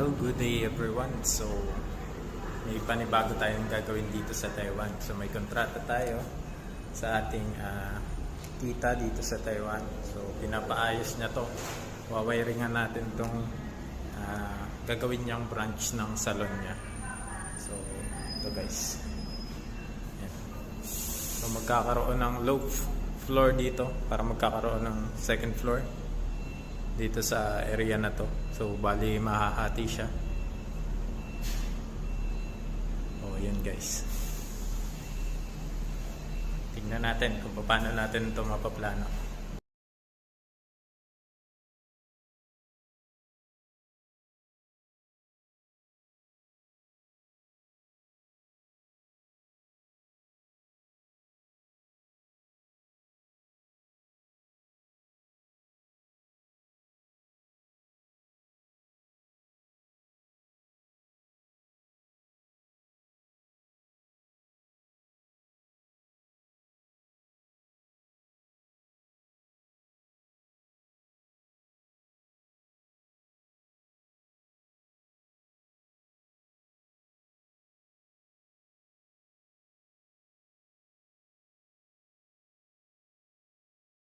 Hello, good day everyone. So, may panibago tayong gagawin dito sa Taiwan. So, may kontrata tayo sa ating tita dito sa Taiwan. So, pinapaayos niya to. Wawiringan natin tong gagawin niyang branch ng salon niya. So, ito guys. Yan. So, magkakaroon ng low floor dito para magkakaroon ng second floor dito sa area na to. So bali mahahati siya. Oh, yan guys. Tingnan natin kung paano natin ito mapaplano.